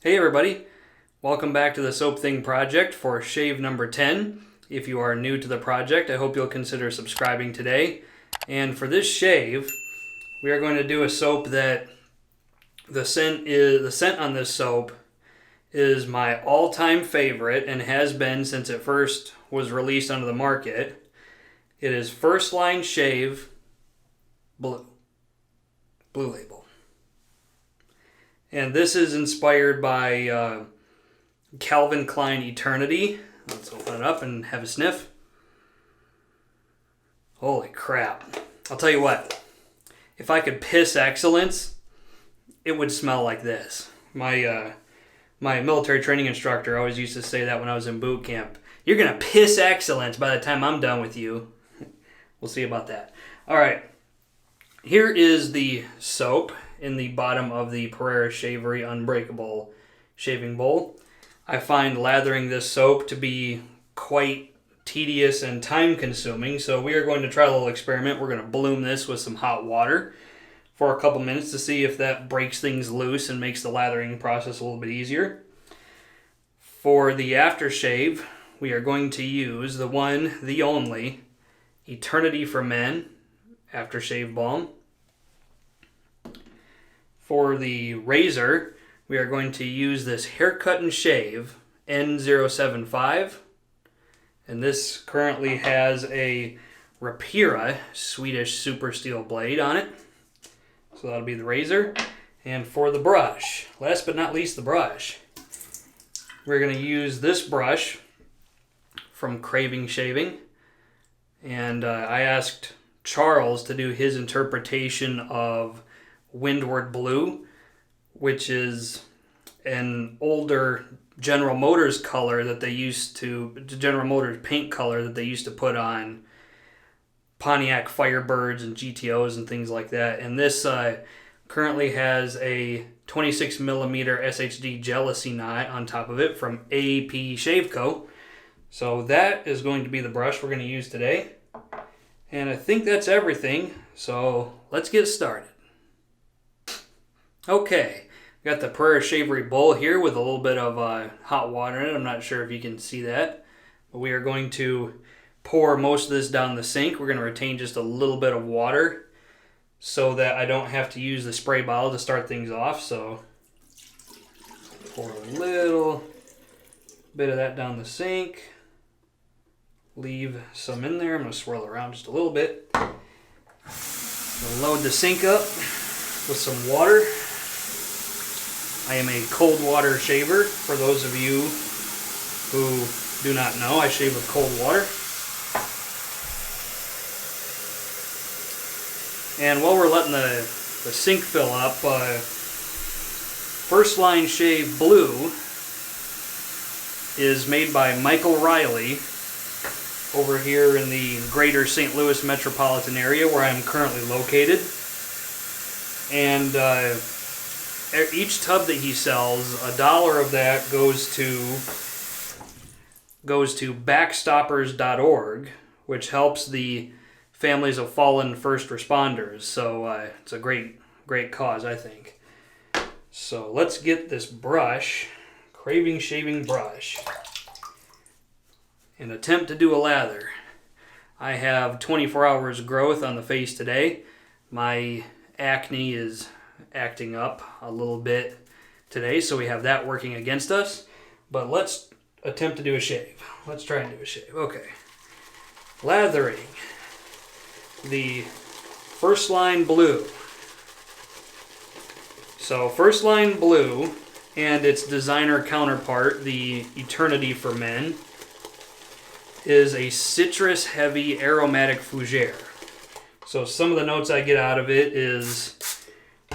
Hey everybody, welcome back to the Soap Thing project for shave number 10. If you are new to the project, I hope you'll consider subscribing today. And for this shave, we are going to do a soap that the scent on this soap is my all-time favorite and has been since it first was released onto the market. It is First Line Shave Blue Label. And this is inspired by Calvin Klein Eternity. Let's open it up and have a sniff. Holy crap. I'll tell you what. If I could piss excellence, it would smell like this. My military training instructor always used to say that when I was in boot camp. You're going to piss excellence by the time I'm done with you. We'll see about that. All right. Here is the soap in the bottom of the Pereira Shavery Unbreakable shaving bowl. I find lathering this soap to be quite tedious and time consuming, so we are going to try a little experiment. We're going to bloom this with some hot water for a couple minutes to see if that breaks things loose and makes the lathering process a little bit easier. For the aftershave, we are going to use the one, the only, Eternity for Men Aftershave Balm. For the razor, we are going to use this Haircut and Shave N075. And this currently has a Rapira Swedish super steel blade on it. So that'll be the razor. And for the brush, last but not least the brush, we're going to use this brush from Craving Shaving. And I asked Charles to do his interpretation of Windward Blue, which is an older General Motors color that they used to, General Motors paint color that they used to put on Pontiac Firebirds and GTOs and things like that. And this currently has a 26mm SHD Gelousy knot on top of it from APShaveCo. So that is going to be the brush we're going to use today. And I think that's everything. So let's get started. Okay, got the Pereira Shavery bowl here with a little bit of hot water in it. I'm not sure if you can see that. But we are going to pour most of this down the sink. We're going to retain just a little bit of water so that I don't have to use the spray bottle to start things off. So pour a little bit of that down the sink. Leave some in there. I'm going to swirl it around just a little bit. We'll load the sink up with some water. I am a cold water shaver. For those of you who do not know, I shave with cold water. And while we're letting the sink fill up, First Line Shave Blue is made by Michael Riley over here in the greater St. Louis metropolitan area where I'm currently located. And each tub that he sells, $1 of that goes to backstoppers.org, which helps the families of fallen first responders. So it's a great cause, I think. So let's get this brush, Craving shaving brush, and attempt to do a lather. I have 24 hours growth on the face today. My acne is acting up a little bit today, so we have that working against us. But let's attempt to do a shave. Let's try and do a shave. Okay. Lathering the First Line Blue. So First Line Blue and its designer counterpart, the Eternity for Men, is a citrus heavy aromatic fougere. So some of the notes I get out of it is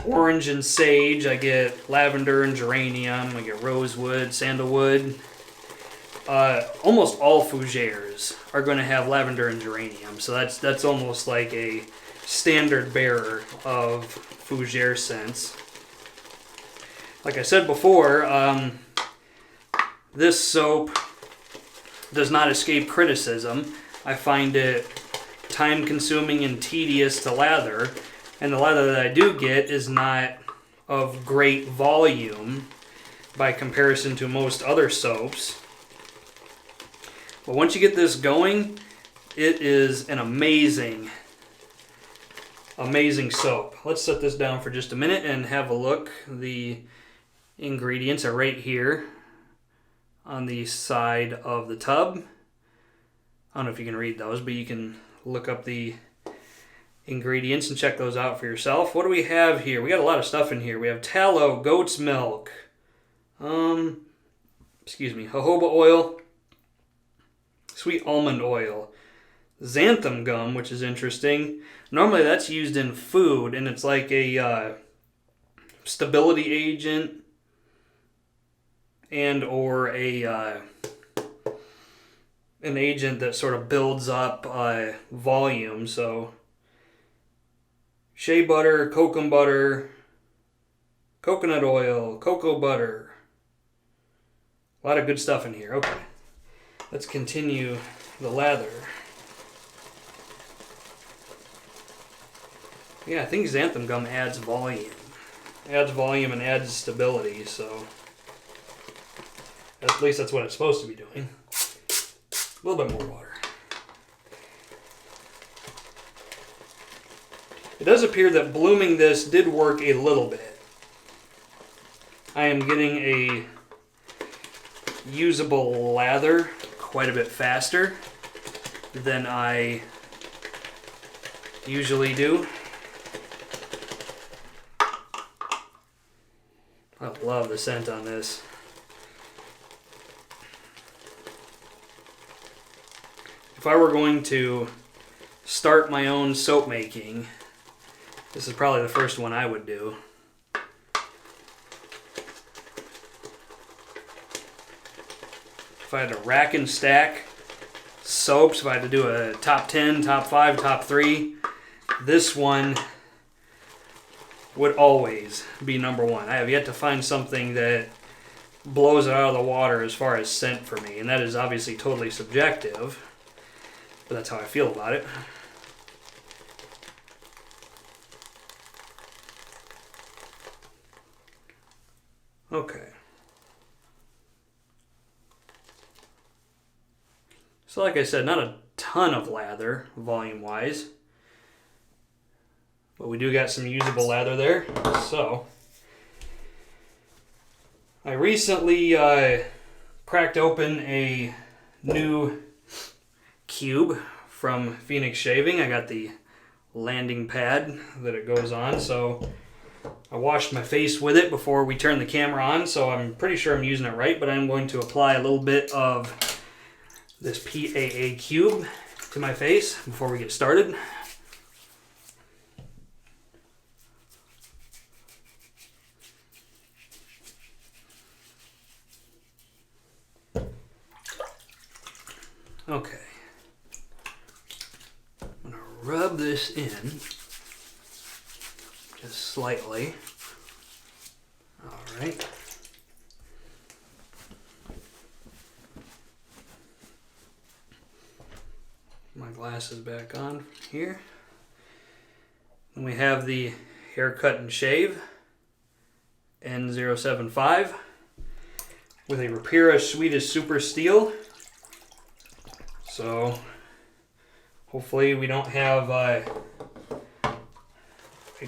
orange and sage. I get lavender and geranium. I get rosewood, sandalwood. Almost all fougères are going to have lavender and geranium. So that's almost like a standard bearer of fougere scents. Like I said before, this soap does not escape criticism. I find it time consuming and tedious to lather. And the lather that I do get is not of great volume. by comparison to most other soaps. But once you get this going, it is an amazing soap. Let's set this down for just a minute and have a look. The ingredients are right here on the side of the tub. I don't know if you can read those, but you can look up the ingredients and check those out for yourself. What do we have here? We got a lot of stuff in here. We have tallow, goat's milk, jojoba oil, sweet almond oil, xanthan gum, which is interesting. Normally that's used in food, and it's like a stability agent and or an agent that sort of builds up volume. So shea butter, cocoa butter, coconut oil, cocoa butter. A lot of good stuff in here. Okay, let's continue the lather. Yeah, I think xanthan gum adds volume. Adds volume and adds stability, so at least that's what it's supposed to be doing. A little bit more water. It does appear that blooming this did work a little bit. I am getting a usable lather quite a bit faster than I usually do. I love the scent on this. If I were going to start my own soap making, this is probably the first one I would do. If I had to rack and stack soaps, if I had to do a top 10, top 5, top 3, this one would always be number one. I have yet to find something that blows it out of the water as far as scent for me, and that is obviously totally subjective, but that's how I feel about it. Okay. So like I said, not a ton of lather volume-wise, but we do got some usable lather there. So I recently cracked open a new cube from Phoenix Shaving. I got the landing pad that it goes on, so I washed my face with it before we turned the camera on, so I'm pretty sure I'm using it right, but I'm going to apply a little bit of this Paa Cube to my face before we get started. Okay, I'm going to rub this in just slightly. All right. My glasses back on here. And we have the Haircut and Shave N075 with a Rapira Swedish Super Steel. So hopefully we don't have a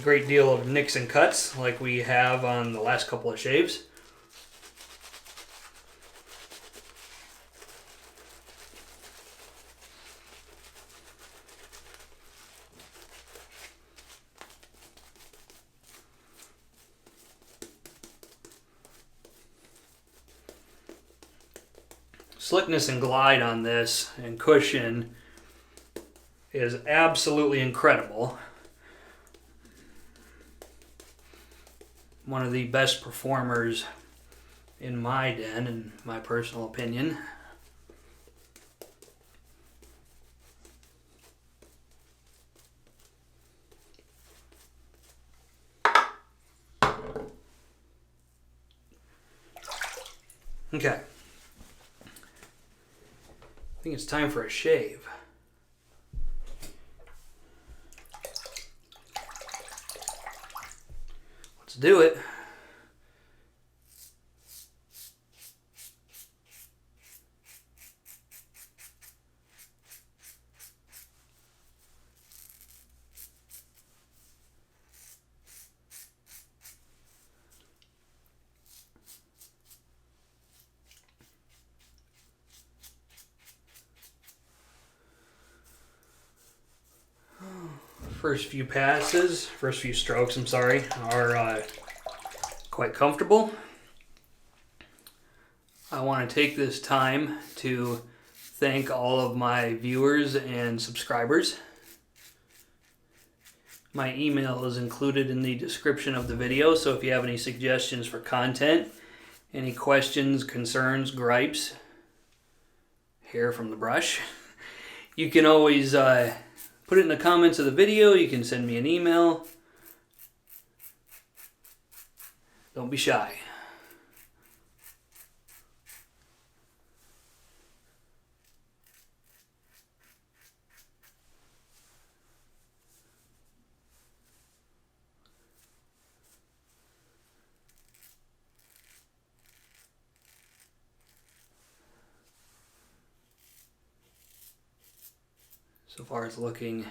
great deal of nicks and cuts like we have on the last couple of shaves. Slickness and glide on this and cushion is absolutely incredible. One of the best performers in my den, in my personal opinion. Okay. I think it's time for a shave. Let's do it. first few strokes, I'm sorry, are quite comfortable. I want to take this time to thank all of my viewers and subscribers. My email is included in the description of the video, so if you have any suggestions for content, any questions, concerns, gripes, hair from the brush, you can always put it in the comments of the video. You can send me an email. Don't be shy. So far it's looking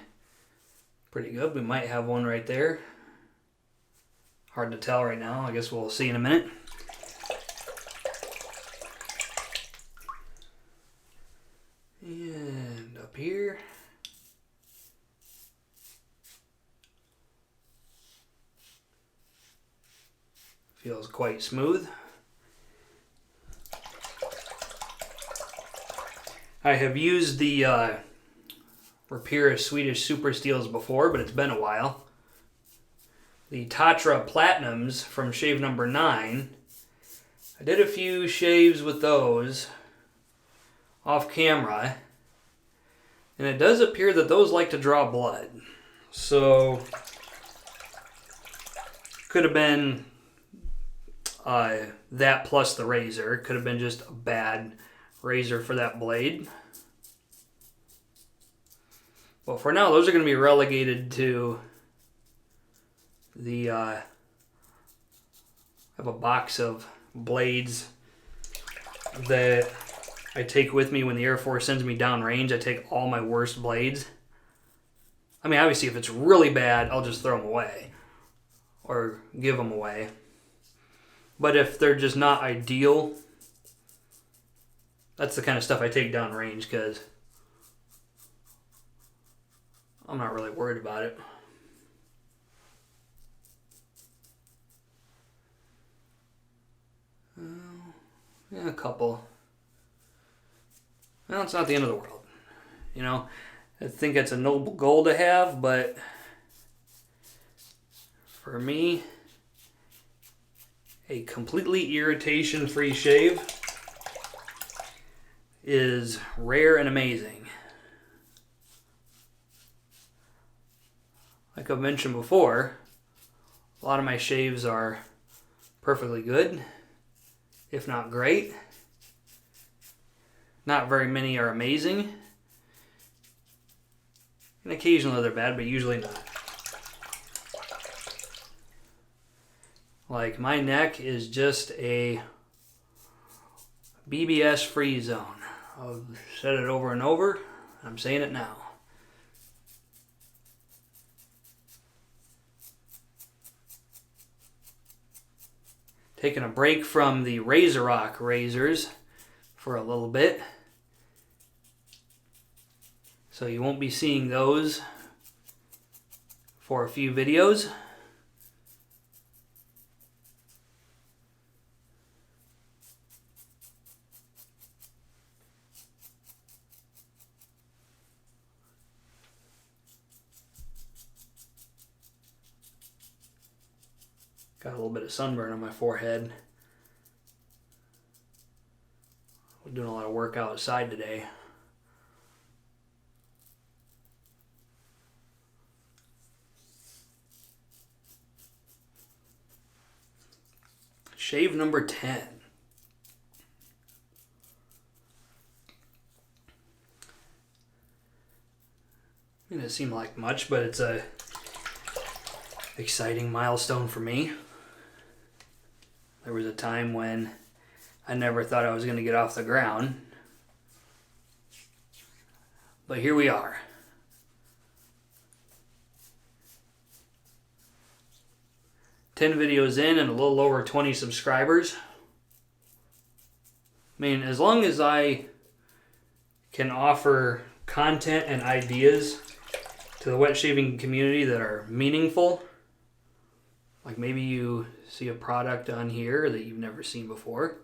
pretty good. We might have one right there. Hard to tell right now. I guess we'll see in a minute. And up here. Feels quite smooth. I have used the Rapira Swedish Super Steels before, but it's been a while. The Tatra Platinums from shave number 9. I did a few shaves with those off camera, and it does appear that those like to draw blood. So, could have been that plus the razor. Could have been just a bad razor for that blade. But for now, those are going to be relegated to the, I have a box of blades that I take with me when the Air Force sends me downrange. I take all my worst blades. I mean, obviously, if it's really bad, I'll just throw them away or give them away. But if they're just not ideal, that's the kind of stuff I take downrange because I'm not really worried about it. Yeah, a couple. Well, it's not the end of the world. You know, I think it's a noble goal to have, but for me, a completely irritation-free shave is rare and amazing. Like I've mentioned before, a lot of my shaves are perfectly good, if not great. Not very many are amazing. And occasionally they're bad, but usually not. Like my neck is just a BBS free zone. I've said it over and over. I'm saying it now. Taking a break from the Razorrock razors for a little bit. So you won't be seeing those for a few videos. Got a little bit of sunburn on my forehead. We're doing a lot of work outside today. Shave number 10. It doesn't seem like much, but it's a exciting milestone for me. There was a time when I never thought I was going to get off the ground. But here we are. "10 videos in and a little over 20 subscribers. I mean, as long as I can offer content and ideas to to the wet shaving community that are meaningful. Like maybe you see a product on here that you've never seen before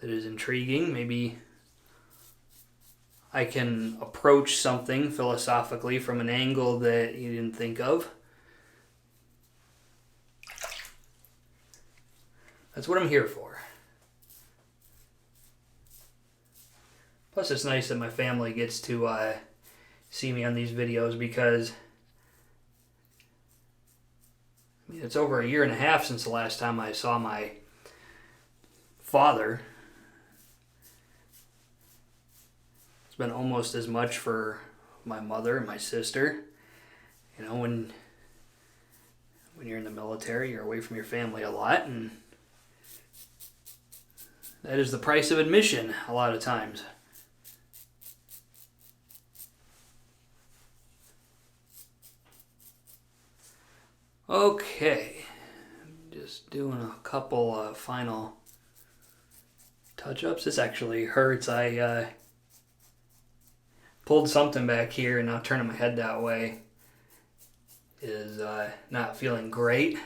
that is intriguing. Maybe I can approach something philosophically from an angle that you didn't think of. That's what I'm here for. Plus it's nice that my family gets to see me on these videos because I mean, it's over 1.5 years since the last time I saw my father. It's been almost as much for my mother and my sister. You know, when you're in the military, you're away from your family a lot, and that is the price of admission a lot of times. Okay, just doing a couple final touch-ups. This actually hurts. I pulled something back here, and now turning my head that way is not feeling great.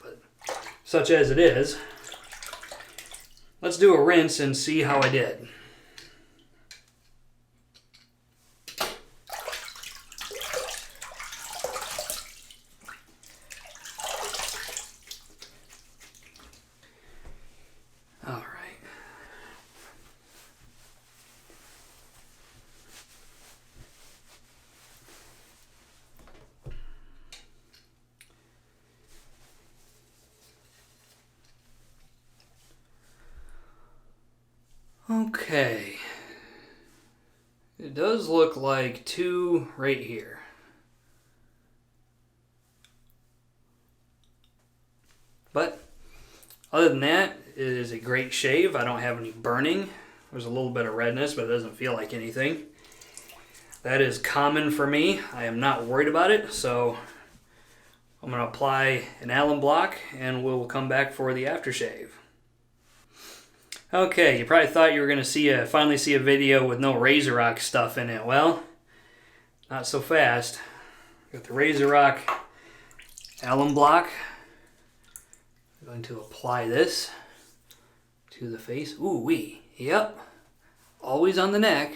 But such as it is, let's do a rinse and see how I did. Okay, it does look like 2 right here. But other than that, it is a great shave. I don't have any burning. There's a little bit of redness, but it doesn't feel like anything. That is common for me. I am not worried about it, so I'm going to apply an alum block and we'll come back for the aftershave. Okay, you probably thought you were going to finally see a video with no Razor Rock stuff in it. Well, not so fast. Got the Razor Rock alum block. I'm going to apply this to the face. Ooh wee. Yep. Always on the neck.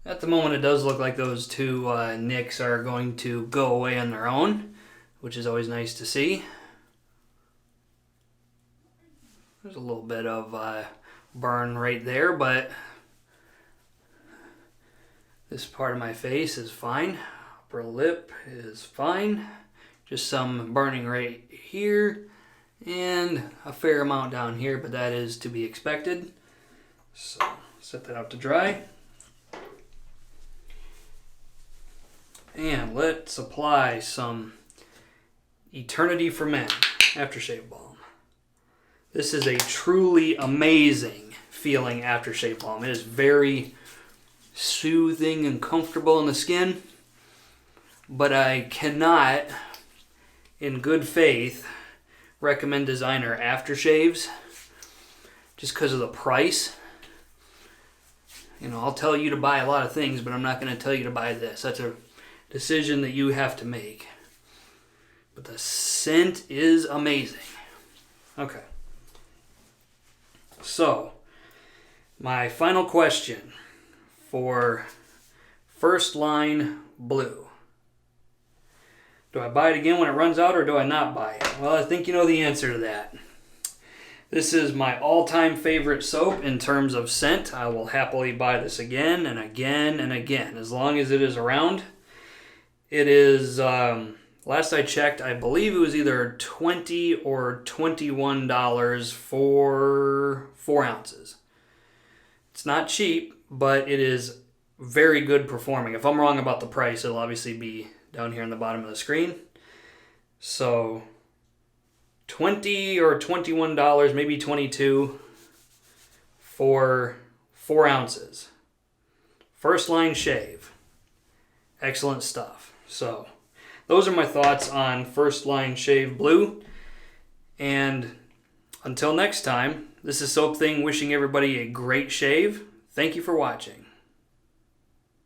At the moment, it does look like those 2 nicks are going to go away on their own, which is always nice to see. There's a little bit of burn right there, but this part of my face is fine. Upper lip is fine. Just some burning right here and a fair amount down here, but that is to be expected. So set that out to dry. And let's apply some Eternity for Men aftershave balm. This is a truly amazing feeling aftershave balm. It is very soothing and comfortable in the skin, but I cannot, in good faith, recommend designer aftershaves just because of the price. You know, I'll tell you to buy a lot of things, but I'm not going to tell you to buy this. That's a decision that you have to make. But the scent is amazing. Okay. So, my final question for First Line Blue. Do I buy it again when it runs out or do I not buy it? Well, I think you know the answer to that. This is my all-time favorite soap in terms of scent. I will happily buy this again and again and again as long as it is around. It is, last I checked, I believe it was either $20 or $21 for 4 ounces. It's not cheap, but it is very good performing. If I'm wrong about the price, it'll obviously be down here on the bottom of the screen. So $20 or $21, maybe $22 for 4 ounces. First Line Shave. Excellent stuff. So those are my thoughts on First Line Shave Blue. And until next time, this is Soap Thing wishing everybody a great shave. Thank you for watching.